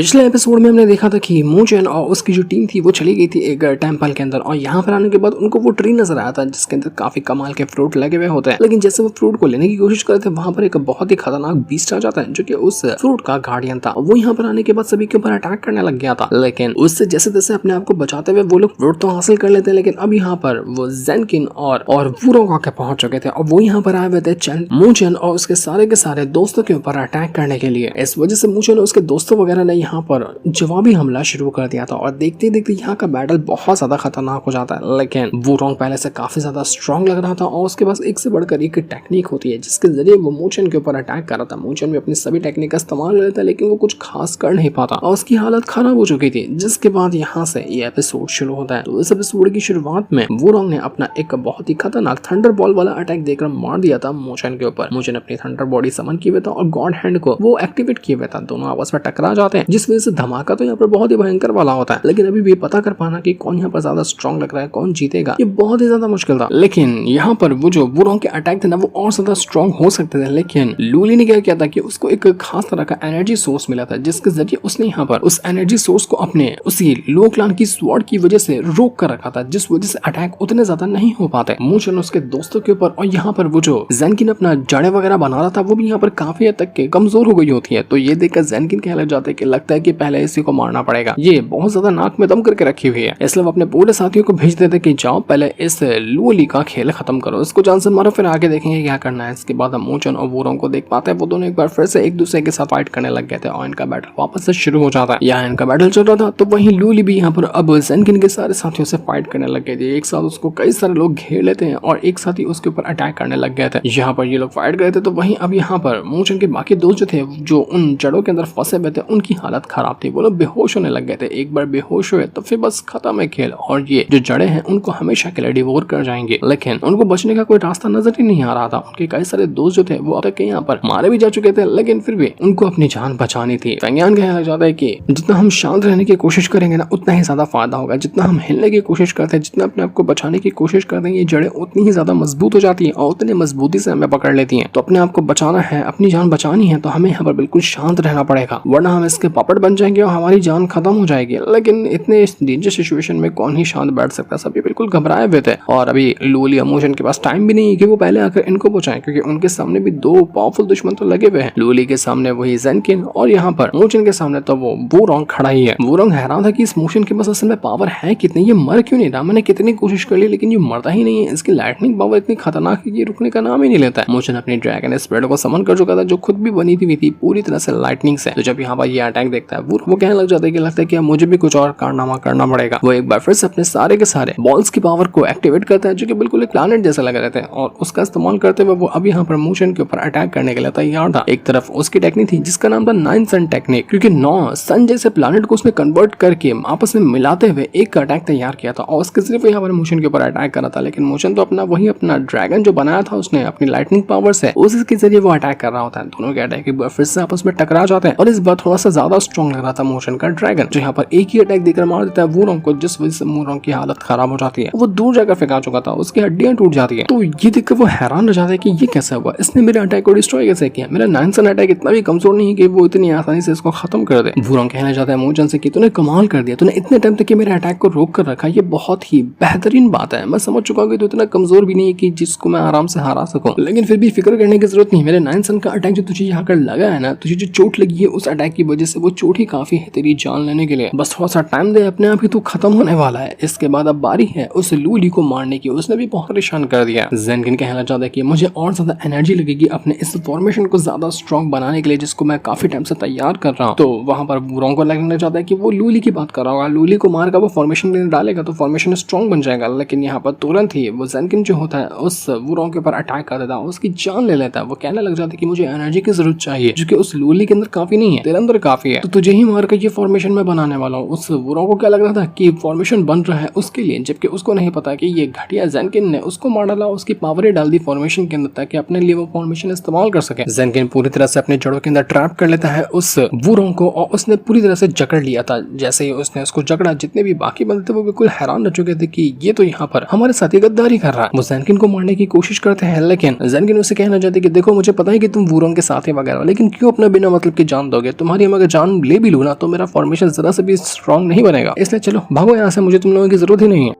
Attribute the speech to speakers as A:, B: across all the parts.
A: पिछले एपिसोड में हमने देखा था कि मूचेन और उसकी जो टीम थी वो चली गई थी एक टेंपल के अंदर और यहाँ पर आने के बाद उनको वो ट्री नजर आया था जिसके अंदर काफी कमाल के फ्रूट लगे हुए होते हैं। लेकिन जैसे वो फ्रूट को लेने की कोशिश करते वहां पर एक बहुत ही खतरनाक बीस्ट आ जाता है जो कि उस फ्रूट का गार्डियन था। वो यहाँ पर आने के बाद सभी के ऊपर अटैक करने लग गया था, लेकिन उससे जैसे तैसे अपने आप को बचाते हुए वो लोग फ्रूट तो हासिल कर लेते हैं। लेकिन अब यहाँ पर वो ज़ेनकिन और वुरोंग आके पहुंच चुके थे और वो यहाँ पर आए हुए थे मूचेन और उसके के सारे दोस्तों के ऊपर अटैक करने के लिए। इस वजह से मूचेन और उसके दोस्तों वगैरह ने यहाँ पर जवाबी हमला शुरू कर दिया था और देखते देखते यहाँ का बैटल बहुत ज्यादा खतरनाक हो जाता है। लेकिन वुरोंग पहले से काफी ज्यादा स्ट्रांग लग रहा था और उसके पास एक से बढ़कर एक टेक्निक होती है जिसके जरिए वो मूचेन के ऊपर अटैक कर रहा था। मूचेन भी अपनी सभी टेक्निक का इस्तेमाल कर लेता है लेकिन वो कुछ खास कर नहीं पाता और उसकी हालत खराब हो चुकी थी। जिसके बाद यहाँ से ये एपिसोड शुरू होता है। तो इस एपिसोड की शुरुआत में वुरोंग ने अपना एक बहुत ही खतरनाक थंडर बॉल वाला अटैक देकर मार दिया था मूचेन के ऊपर। मूचेन अपनी थंडर बॉडी समन किए हुए था और गॉड हैंड को वो एक्टिवेट किए हुए था। दोनों आपस में टकरा जाते हैं जिस वजह से धमाका तो यहाँ पर बहुत ही भयंकर वाला होता है। लेकिन अभी भी पता कर पाना कि कौन यहाँ पर ज्यादा स्ट्रॉन्ग लग रहा है, कौन जीतेगा, ये बहुत ही ज्यादा मुश्किल था। लेकिन यहाँ पर वो जो वुरोंग के अटैक थे ना वो और ज्यादा स्ट्रॉन्ग हो सकते थे। लेकिन लूली ने क्या किया था कि उसको एक खास तरह का एनर्जी सोर्स मिला था जिसके जरिए उसने यहाँ पर उस एनर्जी सोर्स को अपने उसी लो क्लान की स्वॉर्ड की वजह से रोक कर रखा था जिस वजह से अटैक उतने ज्यादा नहीं हो पाते मूचेन उसके दोस्तों के ऊपर। और यहाँ पर वो जो ज़ेनकिन अपना जड़े वगैरह बना रहा था वो भी यहाँ पर काफी हद तक के कमजोर हो गई होती है। तो ये देखकर ज़ेनकिन कहने लग जाते हैं कि लगता है कि पहले इसी को मारना पड़ेगा, ये बहुत ज्यादा नाक में दम करके रखी हुई है। इसलिए अपने पूरे साथियों को भेज देते कि जाओ पहले इस लूली का खेल खत्म करो, इसको जान से मारो, फिर आगे देखेंगे क्या करना है। इसके बाद हम मूचेन और वुरोंग को देख पाते हैं वो दोनों एक बार फिर से एक दूसरे के साथ फाइट करने लग गए थे और इनका बैटल वापस से शुरू हो जाता है। यहाँ इनका बैटल चल रहा था तो वहीं लूली भी यहाँ पर अब ज़ेनकिन के सारे साथियों से फाइट करने लग गए थे। एक साथ उसको कई सारे लोग घेर लेते हैं और एक साथ ही उसके ऊपर अटैक करने लग गए थे। यहाँ पर ये लोग फाइट गए थे तो वहीं अब यहाँ पर मूचेन के बाकी दोस्त जो थे जो उन जड़ों के अंदर फंसे हुए थे उनकी हालत खराब थी। वो लोग बेहोश होने लग गए थे। एक बार बेहोश हुए तो फिर बस खत्म है खेल और ये जो जड़े हैं उनको हमेशा के लिए डिवोर कर जाएंगे। लेकिन उनको बचने का कोई रास्ता नजर ही नहीं आ रहा था। उनके कई सारे दोस्त जो थे वो अब तक यहाँ पर मारे भी जा चुके थे लेकिन फिर भी उनको अपनी जान बचानी थी। फेंगियान कहने लग जाता है कि जितना हम शांत रहने की कोशिश करेंगे ना उतना ही ज्यादा फायदा होगा। जितना हम हिलने की कोशिश करते हैं, जितना अपने आप को बचाने की कोशिश करते हैं, ये जड़ें उतनी ही ज्यादा मजबूत हो जाती है और उतनी मजबूती से हमें पकड़ लेती हैं। तो अपने आप को बचाना है, अपनी जान बचानी है तो हमें यहाँ पर बिल्कुल शांत रहना पड़ेगा वरना हम इसके पापड़ बन जाएंगे और हमारी जान खत्म हो जाएगी। लेकिन इतने डेंजर सिचुएशन में कौन ही शांत बैठ सकता, सभी बिल्कुल घबराए हुए थे और अभी लूली और मूचेन के पास टाइम भी नहीं है कि वो पहले आकर इनको बचाएं क्योंकि उनके सामने भी दो पावरफुल दुश्मन तो लगे हुए हैं। लूली के सामने वही ज़ेनकिन और यहाँ पर मूचेन के सामने तो वो वुरोंग खड़ा ही है। वुरोंग हैरान था कि इस मूचेन के पास असल में पावर है कितनी, ये मर क्यों नहीं रहा। मैंने कितनी कोशिश कर ली लेकिन ये मरता ही नहीं है। इसकी लाइटनिंग पावर इतनी खतरनाक है कि रुकने का नाम ही नहीं लेता है। मूचेन अपनी ड्रैगन स्पिरिट को समन कर चुका था जो खुद भी बनी थी पूरी तरह से लाइटनिंग से। तो जब यहाँ पर ये अटैक देखता है वो कहने लग जाता है कि लगता है कि मुझे भी कुछ और कारनामा करना पड़ेगा। वो एक बार फिर से अपने सारे के सारे बॉल्स की पावर को एक्टिवेट करता है जो कि बिल्कुल एक प्लैनेट जैसा लग रहे थे और उसका इस्तेमाल करते हुए वो अब यहाँ पर मूचेन के ऊपर अटैक करने के लिए तैयार था। एक तरफ उसकी टेक्निक थी जिसका नाम था 9 सन टेक्निक क्योंकि 9 सन जैसे प्लैनेट को उसने कन्वर्ट करके आपस में मिलाते हुए एक अटैक तैयार किया था और उसके सिर्फ यहाँ पर मूचेन के ऊपर अटैक करा था। लेकिन मूचेन तो अपना ड्रैगन जो बनाया था उसने अपनी लाइटनिंग पावर से उसके जरिए वो अटैक कर रहा होता है। दोनों के अटैक फिर से आपस में टकरा जाते हैं और इस बार थोड़ा सा ज्यादा स्ट्रॉन्ग लग रहा था मूचेन का ड्रैगन जो यहाँ पर एक ही अटैक देकर मार देता है वुरोंग को जिस वजह से वुरोंग की हालत खराब हो जाती है। वो दूर जाकर फेंका चुका था, उसकी हड्डियां टूट जाती है। तो ये देखकर वो हैरान रह जाता है कि ये कैसे हुआ, इसने मेरे अटैक को डिस्ट्रॉय कैसे किया। मेरा 9 सन अटैक इतना भी कमजोर नहीं है कि वो इतनी आसानी से इसको खत्म कर दे। वुरोंग कहना चाहता है मूचेन से कि तूने कमाल कर दिया, तूने इतने टाइम तक मेरे अटैक को रोक कर रखा, ये बहुत ही बेहतरीन बात है। मैं समझ चुका हूँ कि तू इतना कमजोर भी नहीं है कि जिसको मैं आराम से हरा सकूं, लेकिन फिर भी फिक्र करने की जरूरत नहीं। मेरे 9 सन का अटैक जो तुझे यहाँ कर लगा है ना, तुझे जो चोट लगी है उस अटैक की वजह से वो चोट ही काफी है तेरी जान लेने के लिए। बस थोड़ा सा टाइम दे, अपने आप ही तू खत्म होने वाला है। इसके बाद अब बारी है उस लूली को मारने की। उसने भी बहुत परेशान कर दिया। ज़ेनकिन कहना चाहता है कि मुझे और ज्यादा एनर्जी लगेगी अपने इस फॉर्मेशन को ज्यादा स्ट्रॉन्ग बनाने के लिए जिसको मैं काफी टाइम से तैयार कर रहा हूँ। तो वहां पर वुरोंग को लगने चाहता है कि वो लूली की बात कर रहा होगा, लूली को मारकर वो फॉर्मेशन डालेगा तो फॉर्मेशन स्ट्रॉन्ग बन जाएगा। लेकिन यहाँ पर तुरंत ही वो ज़ेनकिन जो होता है उस वुरोंग के ऊपर अटैक कर देता है, उसकी जान ले लेता है। वो कहने लग जाता है कि मुझे एनर्जी की जरूरत चाहिए जो कि उस लूली के अंदर काफी नहीं है, तेरे अंदर काफी है, तो तुझे ही मारकर ये फॉर्मेशन में बनाने वाला हूँ। उस वुरोंग को क्या लग रहा था कि फॉर्मेशन बन रहा है उसके लिए, जबकि उसको नहीं पता कि ये घटिया ज़ेनकिन ने उसको मार डाला, उसकी पावर डाल दी फॉर्मेशन के अंदर ताकि अपने लिए वो फॉर्मेशन इस्तेमाल कर सके। ज़ेनकिन पूरी तरह से अपने जड़ों के अंदर ट्रैप कर लेता है उस वुरोंग को और उसने पूरी तरह से जकड़ लिया था। जैसे ही उसने उसको जकड़ा, जितने भी बाकी बंदे थे वो बिल्कुल हैरान रह चुके थे कि ये तो यहाँ पर हमारे साथ ही गद्दारी कर रहा है। वो ज़ेनकिन को मारने की कोशिश करते हैं लेकिन ज़ेनकिन उसे कहना चाहते कि देखो मुझे पता है कि तुम वुरोंग के साथ ही वगैरह, लेकिन क्यों अपना बिना मतलब की जान दोगे, तुम्हारी हम अगर जान फॉर्म ले भी लूँ ना तो मेरा फॉर्मेशन जरा से भी स्ट्रॉन्ग नहीं बनेगा, इसलिए चलो भागो यहाँ से, मुझे तुम लोगों की जरूरत ही नहीं है।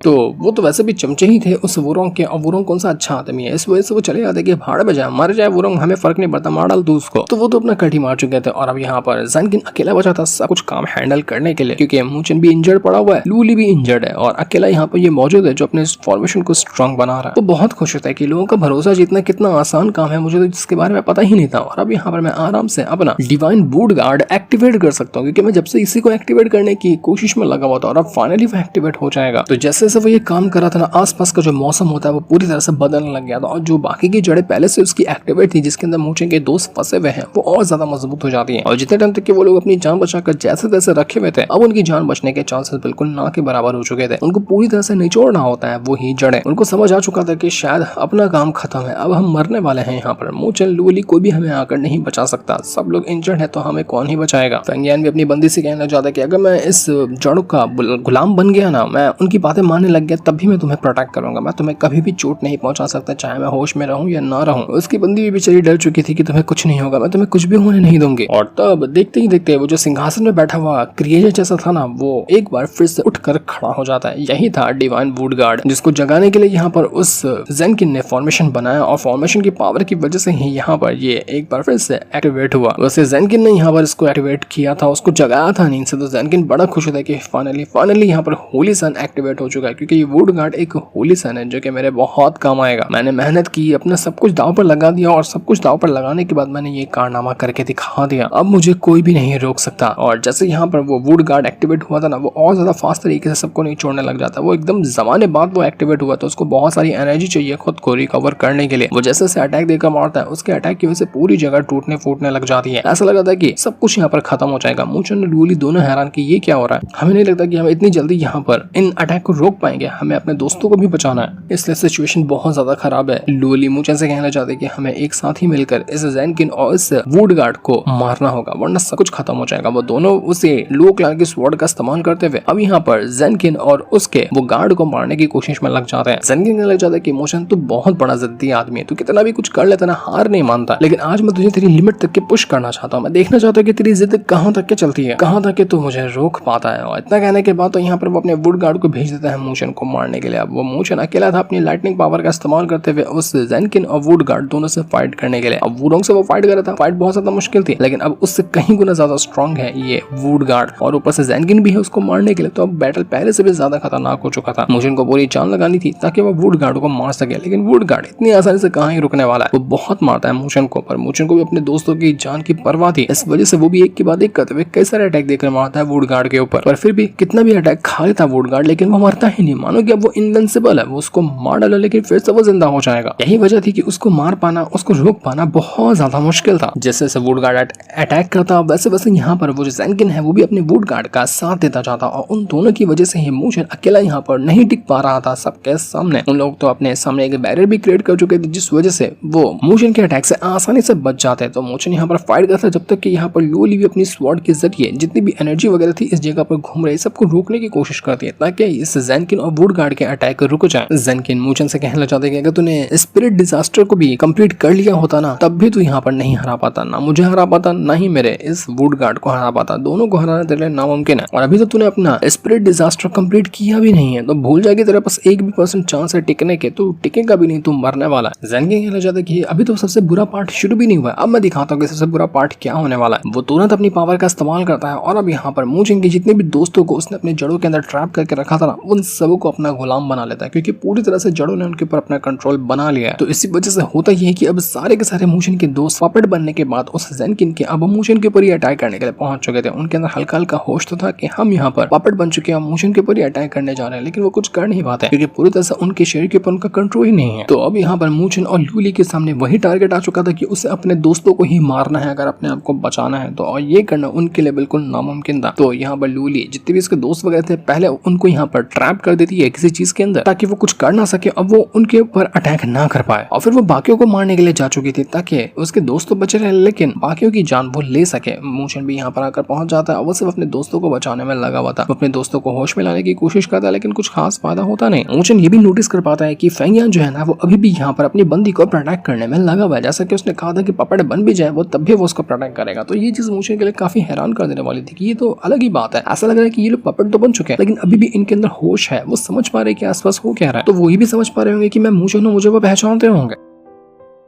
A: तो वो तो वैसे भी चमचे ही थे उस वुरोंग के, और वुरोंग कौन सा अच्छा आदमी है, इस वजह से वो चले जाते कि भाड़ बजा, मर जाए वुरोंग, हमें फर्क नहीं पड़ता, मार डाल तू उसको। तो वो तो अपना कट ही मार चुके थे और अब यहाँ पर ज़ैनकिन अकेला बचा था सब कुछ काम हैंडल करने के लिए, क्योंकि मूचन भी इंजर्ड पड़ा हुआ है, लूली भी इंजर्ड है और अकेला यहाँ पर ये मौजूद है जो अपने फॉर्मेशन को स्ट्रॉन्ग बना रहा है। तो बहुत खुश होता है कि लोगों का भरोसा जीतना कितना आसान काम है, मुझे तो इसके बारे में पता ही नहीं था। और अब यहाँ पर मैं आराम से अपना डिवाइन वुड गार्ड एक्टिवेट कर सकता हूँ, क्योंकि मैं जब से इसी को एक्टिवेट करने की कोशिश में लगा हुआ था और अब फाइनली वो एक्टिवेट हो जाएगा। तो जैसे जैसे वो ये काम कर रहा था ना, आसपास का जो मौसम होता है वो पूरी तरह से बदलने लग गया था और जो बाकी की जड़ें पहले से उसकी एक्टिवेट थी, जिसके अंदर मूचन के दोस्त फंसे हुए हैं, वो और ज्यादा मजबूत हो जाती हैं। और जितने टाइम तक कि वो लोग अपनी जान बचाकर जैसे तैसे रखे हुए थे, अब उनकी जान बचने के चांसेस बिल्कुल ना के बराबर हो चुके थे। उनको पूरी तरह से निचोड़ना होता है वो ही जड़ें। उनको समझ आ चुका था कि शायद अपना काम खत्म है, अब हम मरने वाले हैं। यहाँ पर मूचन, लूली कोई भी हमें आकर नहीं बचा सकता, सब लोग इंजर्ड है तो हमें कौन ही बचाएगा। फेंगियान भी अपनी बंदी से कहना चाहता है कि अगर मैं इस जड़ों का गुलाम बन गया ना, मैं उनकी बातें मानने लग गया, तब भी मैं तुम्हें प्रोटेक्ट करूंगा, मैं तुम्हें कभी भी चोट नहीं पहुंचा सकता, चाहे मैं होश में रहूं या ना रहूं। उसकी बंदी भी बेचारी डर चुकी थी कि तुम्हें कुछ नहीं होगा, मैं तुम्हें कुछ भी होने नहीं दूंगी। और तब देखते ही देखते वो जो सिंहासन में बैठा हुआ क्रिएचर जैसा था ना, वो एक बार फिर से उठकर खड़ा हो जाता है। यही था डिवाइन वुड गार्ड, जिसको जगाने के लिए यहाँ पर उस ज़ैनकिन ने फॉर्मेशन बनाया और फॉर्मेशन की पावर की वजह से ही यहाँ पर ये एक बार फिर से एक्टिवेट हुआ। वैसे ज़ैनकिन ने यहाँ पर इसको एक्टिवेट किया था, उसको जगाया था नींद से, तो ज़ैनकिन बड़ा खुश होता है कि फाइनली यहाँ पर होली सन एक्टिवेट हो चुका है, क्योंकि ये वुड गार्ड एक होली सन है जो कि मेरे बहुत काम आएगा। मैंने मेहनत की, अपना सब कुछ दांव पर लगा दिया और सब कुछ दांव पर लगाने के बाद मैंने ये कारनामा करके दिखा दिया, अब मुझे कोई भी नहीं रोक सकता। और जैसे यहाँ पर वो वुड गार्ड एक्टिवेट हुआ था ना, वो और ज्यादा फास्ट तरीके से सबको नहीं छोड़ने लग जाता। वो एकदम जमाने बाद वो एक्टिवेट हुआ, तो उसको बहुत सारी एनर्जी चाहिए खुद को रिकवर करने के लिए। वो जैसे से अटैक देकर मारता है, उसके अटैक की वजह से पूरी जगह टूटने फूटने लग जाती है। ऐसा लगा था कि सब कुछ यहाँ पर खत्म हो जाएगा। मूचन और लूली दोनों हैरान कि ये क्या हो रहा है, हमें नहीं लगता कि हम इतनी जल्दी यहाँ पर इन अटैक को रोक पाएंगे, हमें अपने दोस्तों को भी बचाना है, इसलिए सिचुएशन बहुत ज्यादा खराब है। लूली मूचन से कहना चाहते कि हमें एक साथ ही मिलकर इस ज़ैनकिन और इस वुड गार्ड को मारना होगा, वरना सब कुछ खत्म हो जाएगा। वो दोनों उसे लो क्लान के स्वॉर्ड का इस्तेमाल करते हुए अब यहाँ पर ज़ैनकिन और उसके वो गार्ड को मारने की कोशिश में लग जाते हैं। ज़ैनकिन कहने लग जाता है कि मूचन तू बहुत बड़ा जिद्दी आदमी है, तू कितना भी कुछ कर लेता ना, हार नहीं मानता, लेकिन आज मैं तुझे तेरी लिमिट तक के पुश करना चाहता हूँ। मैं देखना चाहता हूँ कि तेरी जिद कहाँ तक के चलती है, कहाँ तक के तू मुझे रोक पाता है। और इतना कहने के बाद तो यहाँ पर वो अपने वुड गार्ड को भेज देता है मूचन को मारने के लिए। अब वो मूचन अकेला था अपनी लाइटनिंग पावर का इस्तेमाल करते हुए उस ज़ैनकिन और वुड गार्ड दोनों से फाइट करने के लिए। अब वुरोंग से वो फाइट कर रहा था, फाइट बहुत ज्यादा मुश्किल थी, लेकिन अब उससे कहीं गुना ज्यादा स्ट्रॉन्ग है ये वुड गार्ड, और ऊपर से ज़ैनकिन भी है उसको मारने के लिए। तो अब बैटल पहले से भी ज्यादा खतरनाक हो चुका था। मूचन को पूरी जान लगानी थी ताकि वो वुड गार्ड को मार सके, लेकिन वुड गार्ड इतनी आसानी से कहाँ ही रुकने वाला है, वो बहुत मारता है मूचन को। पर मूचन को भी अपने दोस्तों की जान की परवाह थी, इस वजह से वो भी एक के बाद एक करते हुए कई सारे अटैक देकर मारता है वुड गार्ड के ऊपर। पर फिर भी कितना भी अटैक खा लेता वुड गार्ड, लेकिन वो मरता ही नहीं। मानो कि अब वो इनविंसिबल है, वो उसको मार डाला लेकिन फिर से वो जिंदा हो जाएगा। यही वजह थी कि उसको मार पाना, उसको रोक पाना बहुत ज्यादा मुश्किल था। जैसे जैसे वुड गार्ड अटैक करता वैसे वैसे यहाँ पर वो जो ज़ैनकिन है वो भी अपने वुड गार्ड का साथ देता जाता, और उन दोनों की वजह से ही मूचन अकेला यहाँ पर नहीं टिक पा रहा था सबके सामने। उन लोग तो अपने सामने एक बैरियर भी क्रिएट कर चुके थे, जिस वजह से वो मूचन के अटैक से आसानी से बच जाते। तो मूचन यहाँ पर फाइट करता जब तक कि यहाँ पर लूली भी अपनी स्वॉर्ड के जरिए जितनी भी एनर्जी वगैरह थी इस जगह पर घूम रही सबको रोकने की कोशिश करती है, ताकि इस ज़ैनकिन और वुड गार्ड के अटैक रुक जाए। ज़ैनकिन मूचन से कहना चाहते कि अगर तूने स्पिरिट डिजास्टर को भी कंप्लीट कर लिया होता ना, तब भी तू यहाँ पर नहीं हरा पाता, ना मुझे हरा पाता, ना ही मेरे इस वुड गार्ड को हरा पाता। दोनों को हराना तेरे लिए नामुमकिन है, और अभी तो तूने अपना स्पिरिट डिजास्टर कंप्लीट किया भी नहीं है, तो भूल जाएगी तेरे पास 1% चांस है टिकने के, तो टिकेगा भी नहीं, तू मरने वाला है। ज़ैनकिन कहना चाहता कि अभी तो सबसे बुरा पार्ट शुरू भी नहीं हुआ, अब मैं दिखाता हूँ कि सबसे बुरा पार्ट क्या होने वाला है। वो तुरंत अपनी पावर का इस्तेमाल करता है और अब यहाँ पर मूचन के जितने भी दोस्तों को उसने अपने जड़ों के अंदर ट्रैप करके रखा था ना, उन सबों को अपना गुलाम बना लेता है, क्योंकि पूरी तरह से जड़ों ने उनके ऊपर अपना कंट्रोल बना लिया है। तो इसी वजह से होता यह है कि अब सारे के सारे मूचन के दोस्त पपेट बनने के बाद उस ज़ैनकिन के अब मूचन के ऊपर ही अटैक करने के लिए पहुंच चुके थे। उनके अंदर हल्का हल्का होश तो था कि हम यहाँ पर पपेट बन चुके हैं, मूचन के ऊपर ही अटैक करने जा रहे हैं, लेकिन वो कुछ कर नहीं पाते क्योंकि पूरी तरह से उनके शरीर के ऊपर उनका कंट्रोल ही नहीं है। तो अब यहाँ पर मूचन और लूली के सामने वही टारगेट आ चुका था कि उसे अपने दोस्तों को ही मारना है अगर अपने आप को बचाना है, तो और ये करना उनके लिए बिल्कुल नामुमकिन था। तो यहाँ पर लूली जितने भी इसके दोस्त वगैरह थे पहले उनको यहाँ पर ट्रैप कर देती है किसी चीज के अंदर ताकि वो कुछ कर ना सके और वो उनके ऊपर अटैक ना कर पाए। और फिर वो बाकियों को मारने के लिए जा चुकी थी ताकि उसके दोस्त तो बचे रहे लेकिन बाकियों की जान वो ले सके। मूचन भी यहाँ पर आकर पहुंच जाता है और वो सिर्फ अपने दोस्तों को बचाने में लगा हुआ था। वो अपने दोस्तों को होश में लाने की कोशिश करता है लेकिन कुछ खास फायदा होता नहीं। मूचन ये भी नोटिस कर पाता है कि फेंग यान जो है ना वो अभी भी यहाँ पर अपनी बंदी को प्रोटेक्ट करने में लगा हुआ है। जैसा कि उसने कहा था कि पपड़ बन भी जाए वो तब भी वो उसको प्रोटेक्ट करेगा। तो ये चीज मूचन के लिए काफी हैरान कर देने वाली थी कि ये तो अलग ही बात है। ऐसा लग रहा है कि ये लोग पपड़ तो बन चुके हैं लेकिन अभी भी इनके अंदर होश है, वो समझ पा रहे कि आसपास हो क्या रहा है। तो वो ये भी समझ पा रहे होंगे कि मैं मूचन हूं, मुझे वो पहचानते होंगे।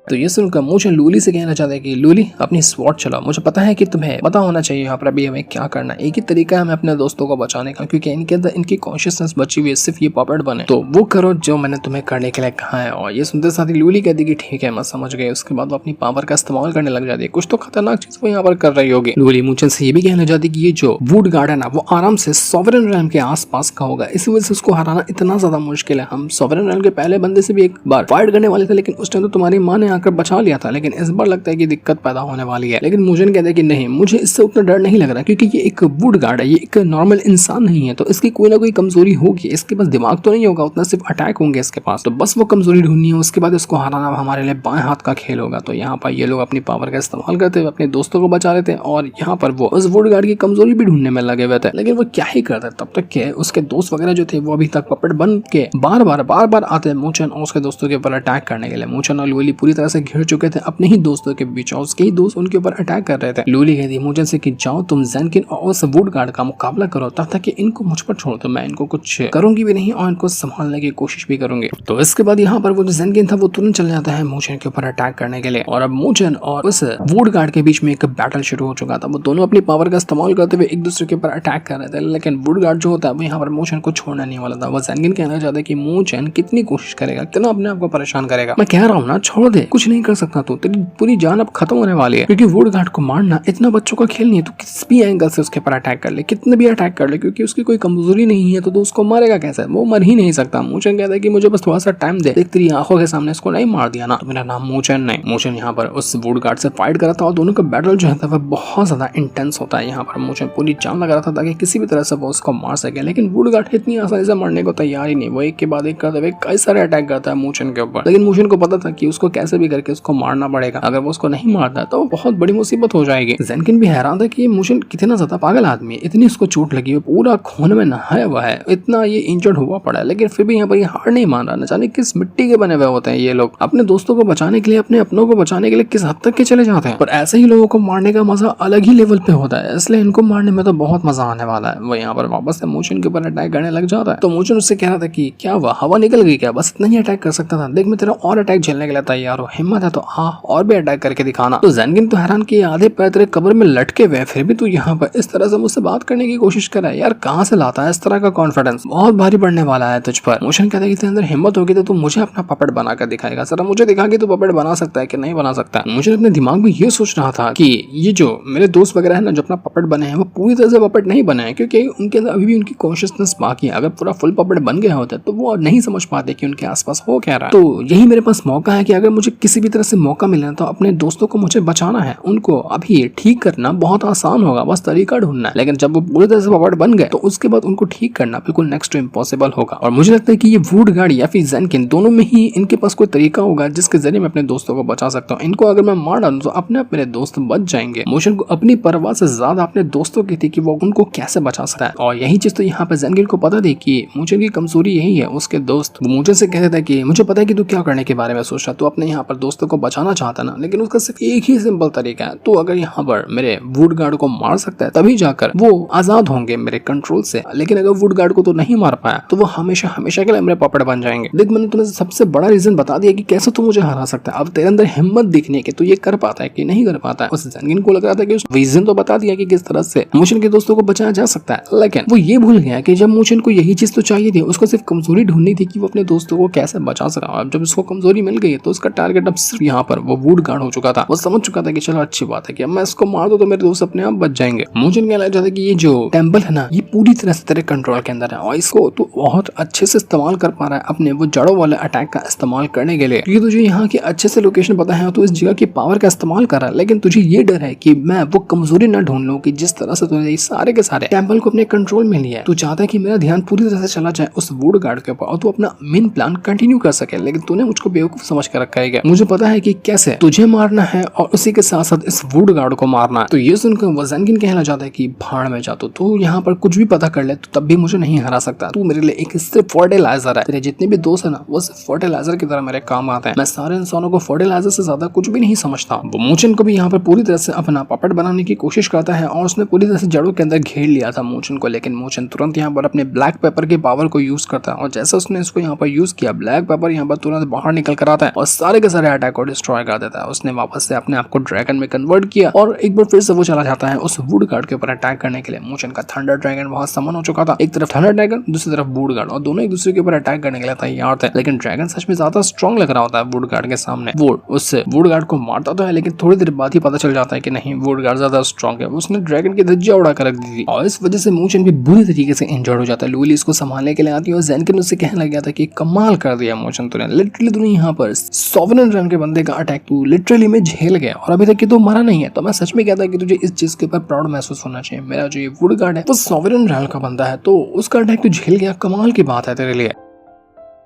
A: तो ये सुनकर मूचन लूली से कहना चाहते हैं कि लूली अपनी स्वॉर्ड चलाओ, मुझे पता है कि तुम्हें पता होना चाहिए यहाँ पर अभी हमें क्या करना है। एक ही तरीका है हमें अपने दोस्तों को बचाने का क्योंकि इनके अंदर इनकी कॉन्शियसनेस बची हुई है, सिर्फ ये पॉपेट बने। तो वो करो जो मैंने तुम्हें करने के लिए कहा है। और ये सुनते साथ ही लूली कहती कि ठीक है मैं समझ गई। उसके बाद वो अपनी पावर का इस्तेमाल करने लग जाती है। कुछ तो खतरनाक चीज वो यहाँ पर कर रही होगी। लूली मूचन से ये भी कहना चाहती कि ये जो वुड गार्डन है वो आराम से सॉवरेन रेल्म के आसपास का होगा, इसी वजह से उसको हराना इतना ज्यादा मुश्किल है। हम सॉवरेन रेल्म के पहले बंदे से भी एक बार फाइट करने वाले थे लेकिन उस टाइम तो तुम्हारी माँ ने आकर बचा लिया था, लेकिन इस बार लगता है कि दिक्कत पैदा होने वाली है। लेकिन मुझे कहता है कि नहीं, मुझे इससे उतना डर नहीं लग रहा क्योंकि ये एक वुड गार्ड है, ये एक नॉर्मल इंसान नहीं है। तो इसकी कोई ना कोई कमजोरी होगी, इसके पास दिमाग तो नहीं होगा उतना, सिर्फ अटैक होंगे इसके पास। तो बस वो कमजोरी ढूंढनी है, उसके बाद इसको हराना हमारे लिए बाएं हाथ का खेल होगा। तो यहाँ पर ये लोग अपनी पावर का इस्तेमाल करते हुए अपने दोस्तों को बचा लेते हैं और यहाँ पर वो उस वुड गार्ड की कमजोरी भी ढूंढने में लगे हुए थे। लेकिन वो क्या ही करते तब तक के उसके दोस्त वगैरह जो थे वो अभी तक पपट बन के बार बार आते हैं मूचन और उसके दोस्तों के ऊपर अटैक करने के लिए। मूचन और लूली पूरी तरह से घिर चुके थे अपने ही दोस्तों के बीच और उसके ही दोस्त उनके ऊपर अटैक कर रहे थे। लूली कहती मूचन से कि जाओ तुम ज़ेनकिन और उस वुड गार्ड का मुकाबला करो, तब तक कि इनको मुझ पर छोड़ दो, मैं इनको कुछ करूंगी भी नहीं और इनको संभालने की कोशिश भी करूंगी। तो इसके बाद यहाँ पर वो जो ज़ेनकिन था वो तुरंत चल जाता है मूचन के ऊपर अटैक करने के लिए और अब मूचन और उस वुड गार्ड के बीच में एक बैटल शुरू हो चुका था। वो दोनों अपनी पावर का इस्तेमाल करते हुए एक दूसरे के ऊपर अटैक कर रहे थे लेकिन वुड गार्ड जो होता है वो यहाँ पर मूचन को छोड़ना नहीं वाला था। वो ज़ेनकिन कहना चाहता है कि मूचन कितनी कोशिश करेगा, कितना अपने आप को परेशान करेगा, मैं कह रहा हूँ ना छोड़ दे, कुछ नहीं कर सकता तू, तेरी पूरी जान अब खत्म होने वाली है। क्योंकि वुड गार्ड को मारना इतना बच्चों का खेल नहीं है। तो किस भी एंगल से उसके पर अटैक कर ले, कितने भी अटैक कर ले, क्योंकि उसकी कोई कमजोरी नहीं है तो उसको मारेगा कैसे, वो मर ही नहीं सकता। मूचन कहता है कि मुझे बस थोड़ा सा टाइम दे, देख तेरी आंखों के सामने इसको नहीं मार दिया ना तो मेरा नाम मूचन नहीं। मूचन यहाँ पर उस वुड गार्ड से फाइट कर रहा था और दोनों का बैटल जो है वह बहुत ज्यादा इंटेंस होता है। यहाँ पर मूचन पूरी जान लगा रहा था ताकि किसी भी तरह से वो उसको मार सके, लेकिन वुड गार्ड इतनी आसानी से मरने को तैयार ही नहीं। वो एक के बाद एक करते हुए कई सारे अटैक करता है मूचन के ऊपर, लेकिन मूचन को पता था कि उसको कैसे भी करके उसको मारना पड़ेगा। अगर वो उसको नहीं मारता तो बहुत बड़ी मुसीबत हो जाएगी। ज़ेनकिन भी हैरान था कि ये मूचन कितना ज्यादा पागल आदमी है, इतनी उसको चोट लगी है, पूरा खून में नहाया हुआ है, इतना ये इंजर्ड हुआ पड़ा है, लेकिन फिर भी यहाँ पर ये हार नहीं मान रहा। न जाने किस मिट्टी के बने हुए होते हैं ये लोग, अपने दोस्तों को बचाने के लिए, अपने अपनों को बचाने के लिए किस हद तक के चले जाते हैं। पर ऐसे ही लोगों को मारने का मजा अलग ही लेवल पे होता है, इसलिए इनको मारने में तो बहुत मजा आने वाला है। वो यहाँ पर वापस से मूचन के ऊपर अटैक करने लग जाता है। तो मूचन उससे कह रहा था कि क्या हुआ, हवा निकल गई क्या, बस इतना ही अटैक कर सकता था, देख मैं तेरा और अटैक झेलने के लिए तैयार हूँ, हिम्मत है तो हाँ और भी अटैक करके दिखाना। तो ज़ेनकिन तो हैरान कि आधे पैर तेरे कब्र में लटके हुए फिर भी तू यहाँ पर इस तरह से मुझसे बात करने की कोशिश कर रहा है, यार कहाँ से लाता है इस तरह का कॉन्फिडेंस, बहुत भारी पड़ने वाला है तुझ पर। मूचन कहता है कि तेरे अंदर हिम्मत होगी तो तू मुझे अपना पपेट बनाकर दिखाएगा, जरा मुझे दिखा कि तू पपेट बना सकता है कि नहीं बना सकता है। मुझे अपने दिमाग में ये सोच रहा था कि ये जो मेरे दोस्त वगैरह है ना जो अपना पपेट बने हैं वो पूरी तरह से पपेट नहीं बने हैं, क्योंकि उनके अंदर अभी भी उनकी कॉन्शियसनेस बाकी है। अगर पूरा फुल पपेट बन गया होता है तो वो नहीं समझ पाते कि उनके आसपास हो क्या रहा है। तो यही मेरे पास मौका है कि अगर मुझे किसी भी तरह से मौका मिले तो अपने दोस्तों को मुझे बचाना है, उनको अभी ठीक करना बहुत आसान होगा, बस तरीका ढूंढना है। लेकिन जब वो पूरी तरह से पपेट बन गए तो उसके बाद उनको ठीक करना बिल्कुल नेक्स्ट टू इम्पॉसिबल होगा। और मुझे लगता है कि ये वुड गार्ड या फिर ज़ेनकिन दोनों में ही इनके पास कोई तरीका होगा जिसके जरिए मैं अपने दोस्तों को बचा सकता हूँ। इनको अगर मैं मार डालूं तो अपने आप मेरे दोस्त बच जाएंगे। मूचन को अपनी परवाह से ज्यादा अपने दोस्तों की थी कि वो उनको कैसे बचा सकता है, और यही चीज तो यहाँ पे ज़ेनकिन को पता थी कि मूचन की कमजोरी यही है। उसके दोस्त मूचन से कहते थे कि मुझे पता है कि तू क्या करने के बारे में सोच रहा है, तू अपने यहाँ पर दोस्तों को बचाना चाहता ना, लेकिन उसका सिर्फ एक ही सिंपल तरीका है, तो अगर यहाँ पर मेरे वुड गार्ड को मार सकता है तभी जाकर वो आजाद होंगे मेरे कंट्रोल से, लेकिन अगर वुड गार्ड को तो नहीं मार पाया तो वो हमेशा हमेशा के लिए मेरे पपेट बन जाएंगे। देख मैंने तुम्हें सबसे बड़ा रीजन बता दिया कि कैसे तू मुझे हरा सकता है, अब तेरे अंदर हिम्मत दिखने की, तो ये कर पाता है कि नहीं कर पाता है। उस ज़ेनकिन को लग रहा था कि उस रीजन तो बता दिया कि किस तरह से मूचन के दोस्तों को बचाया जा सकता है, लेकिन वो ये भूल गया कि जब मूचन को यही चीज तो चाहिए थी, उसको सिर्फ कमजोरी ढूंढनी थी कि वो अपने दोस्तों को कैसे बचा सका। अब जब उसको कमजोरी मिल गई तो उसका टारगेट के तब सिर्फ यहाँ पर वो वुड गार्ड हो चुका था। वो समझ चुका था कि चलो अच्छी बात है कि अब मैं इसको मार दूं तो मेरे दोस्त अपने आप बच जाएंगे। मुझे कहना चाहता है कि ये जो टेम्पल है ना, ये पूरी तरह से तेरे कंट्रोल के अंदर है और इसको तू बहुत अच्छे से इस्तेमाल कर पा रहा है अपने वो जड़ों वाले अटैक का इस्तेमाल करने के लिए, क्योंकि तुझे यहाँ की अच्छे से लोकेशन पता है, तो इस जगह की पावर का इस्तेमाल कर रहा है। लेकिन तुझे ये डर है कि मैं वो कमजोरी ना ढूंढ लूं कि जिस तरह से तूने सारे के सारे टेम्पल को अपने कंट्रोल में लिया है। तू चाहता है कि मेरा ध्यान पूरी तरह से चला जाए उस वुड गार्ड के ऊपर और तू अपना मेन प्लान कंटिन्यू कर सके, लेकिन तूने मुझको बेवकूफ समझ कर रखा है। मुझे पता है कि कैसे तुझे मारना है और उसी के साथ साथ इस वुड गार्ड को मारना है। तो ये सुनकर वो ज़ेनकिन कहना चाहता है कि भाड़ में जा, तो यहाँ पर कुछ भी पता कर ले तो तब भी मुझे नहीं हरा सकता। तू मेरे लिए एक सिर्फ फर्टिलाइजर है। तेरे जितने भी दोस्त है ना, वो सिर्फ फर्टिलाइजर की तरह मेरे काम आते हैं। मैं सारे इंसानों को फर्टिलाइजर से ज्यादा कुछ भी नहीं समझता। वो मूचन को भी यहाँ पर पूरी तरह से अपना पपेट बनाने की कोशिश करता है और उसने पूरी तरह से जड़ों के अंदर घेर लिया था मूचन को, लेकिन मूचन तुरंत यहाँ पर अपने ब्लैक पेपर के पावर को यूज करता है और जैसे उसने इसको यहाँ पर यूज किया, ब्लैक पेपर यहाँ पर तुरंत बाहर निकल कर आता है और सारे के सारे अटैक को डिस्ट्रॉय कर देता है। उसने वापस से अपने आप को ड्रैगन में कन्वर्ट किया और एक बार फिर से वो चला जाता है उस वुड गार्ड के ऊपर अटैक करने के लिए। मूचन का थंडर ड्रैगन बहुत समन हो चुका था, एक तरफ थंडर ड्रैगन, दूसरी तरफ वुड गार्ड, और दोनों एक दूसरे के ऊपर अटैक करने के लिए तैयार थे। लेकिन ड्रैगन सच में ज्यादा स्ट्रॉन्ग लग रहा होता है वुड गार्ड के सामने। वो उससे वुड गार्ड को मारता तो है, लेकिन थोड़ी देर बाद ही पता चल जाता है कि नहीं, वुड गार्ड ज्यादा स्ट्रॉन्ग है। उसने ड्रैगन की धज्जियां उड़ा कर रख दी थी और इस वजह से मूचन भी बुरी तरीके से इंजर्ड हो जाता है। लूली इसको संभालने के लिए आती है और ज़ेनकिन उससे कहने लग गया था कि कमाल कर दिया मूचन तूने, लिटरली तूने यहाँ पर सॉवरेन रन के बंदे का अटैक तू लिटरली में झेल गया और अभी तक कि तू मरा नहीं है। तो मैं सच में कहता है कि तुझे इस चीज के ऊपर प्राउड महसूस होना चाहिए। मेरा जो ये वुड गार्ड है वो सॉवरेन रन का बंदा है, तो उसका अटैक तू झेल गया, कमाल की बात है तेरे लिए।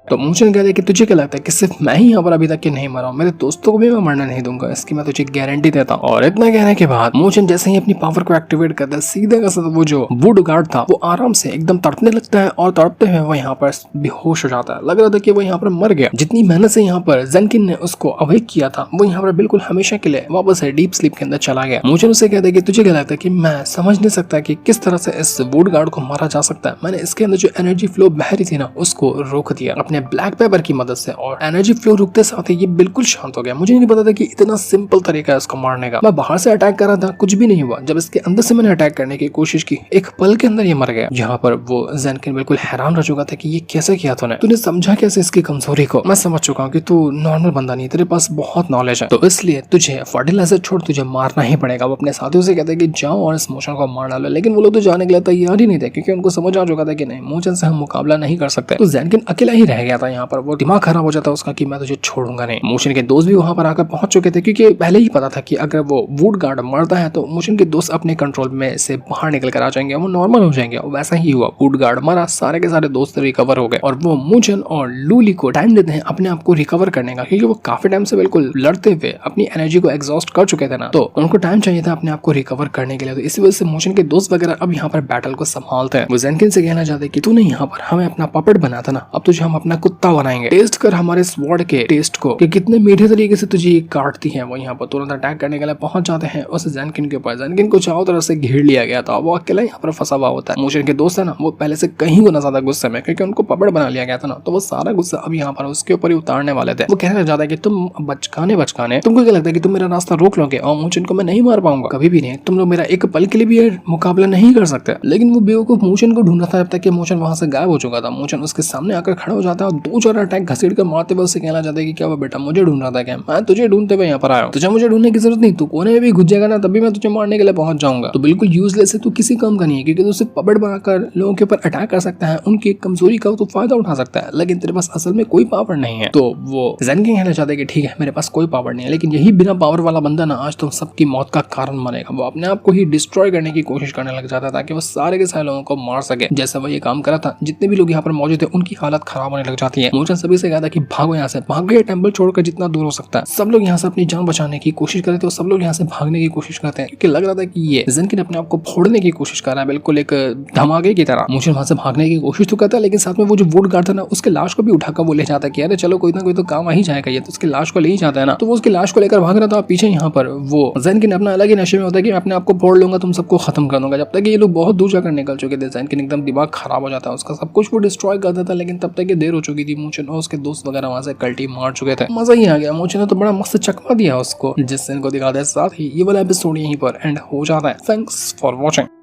A: तो मूचन कहते कि तुझे क्या लगता है कि सिर्फ मैं ही यहाँ पर अभी तक के नहीं मरा हूँ, मेरे दोस्तों को भी मैं मरना नहीं दूंगा, इसकी मैं तुझे गारंटी देता हूँ। और इतना कहने के बाद मूचन जैसे ही अपनी पावर को एक्टिवेट करता है, सीधे का सीधा वो जो वुड गार्ड था वो आराम से एकदम तड़पने लगता है और तड़पते हुए वो यहाँ पर बेहोश हो जाता है। लग रहा था कि वो यहाँ पर मर गया। जितनी मेहनत से यहाँ पर ज़ेनकिन ने उसको अवेक किया था, वो यहाँ पर बिल्कुल हमेशा के लिए वापस से डीप स्लीप के अंदर चला गया। मूचन उसे कहता है कि तुझे क्या लगता है कि मैं समझ नहीं सकता कि किस तरह से इस वुड गार्ड को मारा जा सकता है। मैंने इसके अंदर जो एनर्जी फ्लो बह रही थी ना, उसको रोक दिया अपने ब्लैक पेपर की मदद से और एनर्जी फ्लो रुकते साथ ही ये बिल्कुल शांत हो गया। मुझे नहीं पता था कि इतना सिंपल तरीका है इसको मारने का। मैं बाहर से अटैक कर रहा था, कुछ भी नहीं हुआ। जब इसके अंदर से मैंने अटैक करने की कोशिश की, एक पल के अंदर ये मर गया। यहाँ पर वो ज़ेनकिन बिल्कुल हैरान रह चुका था कि ये कैसे किया तूने समझा कैसे इसकी कमजोरी को। मैं समझ चुका हूँ कि तू नॉर्मल बंदा नहीं, तेरे पास बहुत नॉलेज है, तो इसलिए तुझे फर्टिलाइजर छोड़ तुझे मारना ही पड़ेगा। वो अपने साथियों से कहते हैं कि जाओ और इस मूचन को मार डालो, लेकिन वो लोग तो जाने के लिए तैयार ही नहीं थे, क्योंकि उनको समझ आ चुका था कि नहीं, मूचन से हम मुकाबला नहीं कर सकते। तो ज़ेनकिन अकेला ही रह गया था यहाँ पर। वो दिमाग खराब हो जाता उसका कि मैं तुझे छोड़ूंगा नहीं। मूचन के दोस्त भी वहां पर आकर पहुंच चुके थे, क्योंकि पहले ही पता था कि अगर वो वुड गार्ड मरता है तो मूचन के दोस्त अपने कंट्रोल में से बाहर निकल कर आ जाएंगे, वो नॉर्मल हो जाएंगे। और वैसा ही हुआ, वुड गार्ड मरा, सारे के सारे दोस्त रिकवर हो गए और वो मूचन और लूली को टाइम देते हैं अपने आप को रिकवर करने का, क्योंकि वो काफी टाइम से बिल्कुल लड़ते हुए अपनी एनर्जी को एग्जॉस्ट कर चुके थे ना, तो उनको टाइम चाहिए था अपने आप को रिकवर करने के लिए। तो इसी वजह से मूचन के दोस्त वगैरह अब यहाँ पर बैटल को संभालते हैं। वो ज़ेनकिन से कहना चाहते कि तूने यहाँ पर हमें अपना पपेट बना था ना, अब तुझे हम अपना कुत्ता बनाएंगे, टेस्ट कर हमारे स्वॉर्ड के टेस्ट को कि कितने मीठे तरीके से तुझे ये काटती है। वो यहाँ पर तुरंत अटैक करने के लिए पहुंच जाते हैं उस ज़ेनकिन के ऊपर। ज़ेनकिन को चारों तरफ से घेर लिया गया था, वो अकेला यहाँ पर फंसा हुआ होता है। मूचन के दोस्त है ना, वो पहले से कहीं गुना ज्यादा गुस्से में, क्योंकि उनको पपेट बना लिया गया था ना, तो वो सारा गुस्सा अब यहाँ पर उसके ऊपर ही उतारने वाले थे। वो कहने जाता है कि तुम बचकाने तुमको क्या लगता है कि तुम मेरा रास्ता रोक लोगे और मूचन को मैं नहीं मार पाऊंगा, कभी भी नहीं। तुम लोग मेरा एक पल के लिए भी मुकाबला नहीं कर सकते। लेकिन वो बेवकूफ मूचन को ढूंढ रहा था, जब तक कि मूचन वहां से गायब हो चुका था। मूचन उसके सामने आकर खड़ा हो जाता है और 2-4 अटैक घसीट कर मारते हुए उससे कहना चाहता है कि क्या वो बेटा मुझे ढूंढ रहा था क्या? मैं तुझे ढूंढते हुए यहाँ पर आया हूँ, तुझे मुझे ढूंढने की जरूरत नहीं। तू कोने में भी घुस जाएगा ना, तभी मैं तुझे मारने के लिए पहुंच जाऊंगा। तो बिल्कुल यूजलेस है, तू किसी काम का नहीं है, क्योंकि तू सिर्फ पपेट बनाकर लोगों के ऊपर अटैक कर सकता है, उनकी कमजोरी का तो फायदा उठा सकता है, लेकिन तेरे पास असल में कोई पावर नहीं है। तो वो ज़ेनकिन कहना चाहता है कि ठीक है, मेरे पास कोई पावर नहीं है, लेकिन यही बिना पावर वाला बंदा ना आज तुम सबकी मौत का कारण बनेगा। वो अपने आप को ही डिस्ट्रॉय करने की कोशिश करने लग जाता था कि वो सारे के सारे लोगों को मार सके। जैसा वो ये काम करा था, जितने भी लोग यहाँ पर मौजूद थे उनकी हालत खराब होने लग जाती है। मूचन सभी से कहता कि भागो यहाँ से, भागो ये टेंपल छोड़कर जितना दूर हो सकता है। सब लोग यहाँ से अपनी जान बचाने की कोशिश करते थे, सब लोग यहाँ से भागने की कोशिश करते हैं, क्योंकि लग रहा था कि ये ज़ेनकिन अपने आप को फोड़ने की कोशिश कर रहा है, बिल्कुल एक धमाके की तरह। मूचन वहां से भागने की कोशिश तो करता है, लेकिन साथ में वो जो वुड गार्ड था ना, उसके लाश को भी उठाकर वो ले जाता है कि अरे चलो कोई ना कोई तो काम आ ही जाएगा, ये तो उसकी लाश को ले ही जाता है ना। तो वो उसकी लाश को लेकर भाग रहा था। पीछे यहाँ पर वो ज़ेनकिन अपना अलग ही नशे में होता है कि मैं अपने आप को फोड़ लूंगा, तुम सबको खत्म कर दूंगा। जब तक ये लोग बहुत दूर जाकर निकल चुके थे, ज़ेनकिन एकदम दिमाग खराब हो जाता है उसका, सब कुछ वो डिस्ट्रॉय कर देता, लेकिन तब तक ये देर हो चुकी थी। मूचन और उसके दोस्त वगैरह वहां से कल्टी मार चुके थे। मजा ही आ गया। मूचन ने तो बड़ा मस्त चकमा दिया उसको, जिससे इनको दिखा दे। साथ ही ये वाला एपिसोड यहीं पर एंड हो जाता है। Thanks for watching.